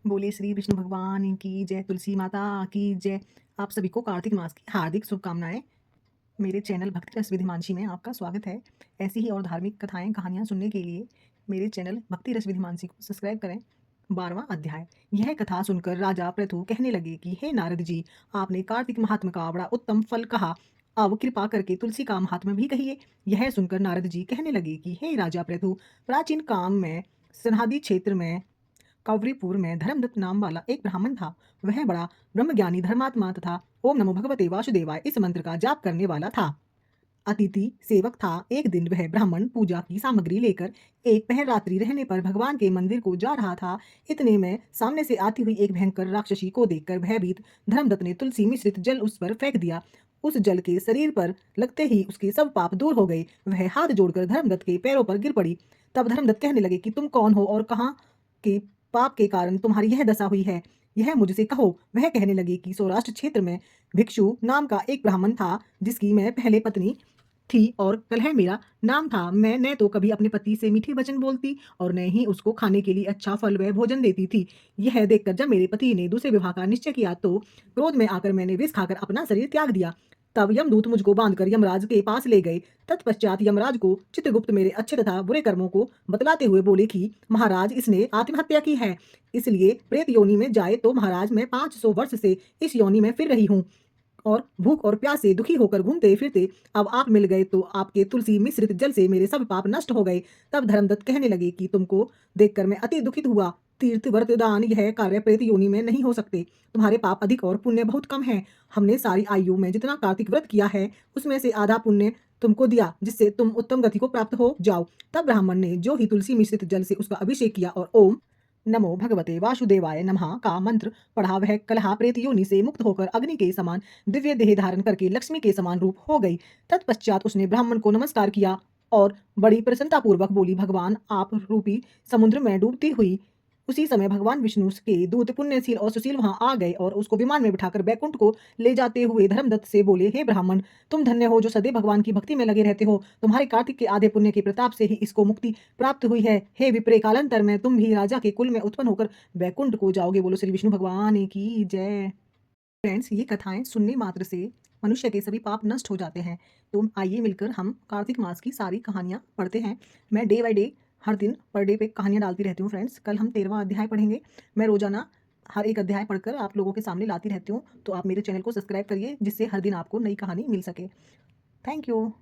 बोले श्री विष्णु भगवान की जय, तुलसी माता की जय। आप सभी को कार्तिक मास की हार्दिक शुभकामनाएं। मेरे चैनल भक्ति रस विधिमानसी में आपका स्वागत है। ऐसी ही और धार्मिक कथाएं कहानियां सुनने के लिए मेरे चैनल भक्ति रस विधिमानसी को सब्सक्राइब करें। 12वां अध्याय। यह कथा सुनकर राजा पृथु कहने लगे कि हे नारद जी, आपने कार्तिक महात्म का बड़ा उत्तम फल कहा, अब कृपा करके तुलसी का महात्म्य भी कहिए। यह सुनकर नारद जी कहने लगे कि हे राजा पृथु, प्राचीन काम में सनहादी क्षेत्र में कौवरीपुर में धर्मदत्त नाम वाला एक ब्राह्मण था। वह बड़ा ब्रह्मज्ञानी धर्मात्मा तथा ओम नमो भगवते वासुदेवाय इस मंत्र का जाप करने वाला था। अतिथि सेवक था। एक दिन वह ब्राह्मण पूजा की सामग्री लेकर एक पहर रात्रि रहने पर भगवान के मंदिर को जा रहा था। इतने में सामने से आती हुई एक भयंकर राक्षसी को देखकर भयभीत धर्मदत्त ने तुलसी मिश्रित जल उस पर फेंक दिया। उस जल के शरीर पर लगते ही उसके सब पाप दूर हो गए। वह हाथ जोड़कर धर्मदत्त के पैरों पर गिर पड़ी। तब धर्मदत्त कहने लगे कि तुम कौन हो और कहाँ के पाप के कारण तुम्हारी यह दशा हुई है, यह मुझसे कहो। वह कहने लगी कि सौराष्ट्र क्षेत्र में भिक्षु नाम का एक ब्राह्मण था, जिसकी मैं पहले पत्नी थी और कलह मेरा नाम था। मैं न तो कभी अपने पति से मीठे वचन बोलती और न ही उसको खाने के लिए अच्छा फल व भोजन देती थी। यह देखकर जब मेरे पति ने दूसरे विवाह का निश्चय किया तो क्रोध में आकर मैंने विष खाकर अपना शरीर त्याग दिया। तब यमदूत मुझको बांधकर यमराज के पास ले गए। तत्पश्चात यमराज को चित्रगुप्त मेरे अच्छे तथा बुरे कर्मों को बतलाते हुए बोले कि महाराज, इसने आत्महत्या की है, इसलिए प्रेत योनि में जाए तो महाराज मैं 500 वर्ष से इस योनि में फिर रही हूँ और भूख और प्यास से दुखी होकर घूमते फिरते अब आप मिल गए तो आपके तुलसी मिश्रित जल से मेरे सब पाप नष्ट हो गए। तब धर्मदत्त कहने लगे कि तुमको देखकर मैं अति दुखित हुआ। तीर्थ व्रत दान यह कार्य प्रेत योनि में नहीं हो सकते। तुम्हारे पाप अधिक और पुण्य बहुत कम है। हमने सारी आयु में जितना कार्तिक व्रत किया है उसमें से आधा पुण्य तुमको दिया, जिससे तुम उत्तम गति को प्राप्त हो जाओ। तब ब्राह्मण ने जो ही तुलसी मिश्रित जल से उसका अभिषेक किया और ओम नमो भगवते वासुदेवाय नमः का मंत्र पढ़ा, वह कलहा प्रेत योनि से मुक्त होकर अग्नि के समान दिव्य देह धारण करके लक्ष्मी के समान रूप हो गई। तत्पश्चात उसने ब्राह्मण को नमस्कार किया और बड़ी प्रसन्नता पूर्वक बोली, भगवान, आप रूपी समुद्र में डूबती हुई उसी समय भगवान विष्णु के दूत पुण्यशील और सुशील वहां आ गए और उसको विमान में बिठाकर बैकुंठ को ले जाते हुए धर्मदत्त से बोले, हे ब्राह्मण, तुम धन्य हो जो सदैव भगवान की भक्ति में लगे रहते हो। तुम्हारे कार्तिक के आधे पुण्य के प्रताप से ही इसको मुक्ति प्राप्त हुई है। हे विप्रे, कालांतर में तुम भी राजा के कुल में उत्पन्न होकर बैकुंठ को जाओगे। बोलो श्री विष्णु भगवान की जय। फ्रेंड्स, ये कथाएं सुनने मात्र से मनुष्य के सभी पाप नष्ट हो जाते हैं। तो आइए मिलकर हम कार्तिक मास की सारी कहानियां पढ़ते हैं। मैं डे बाय डे हर दिन पर डे पे कहानियां डालती रहती हूँ। फ्रेंड्स, कल हम 13वां अध्याय पढ़ेंगे। मैं रोजाना हर एक अध्याय पढ़कर आप लोगों के सामने लाती रहती हूँ। तो आप मेरे चैनल को सब्सक्राइब करिए, जिससे हर दिन आपको नई कहानी मिल सके। Thank you.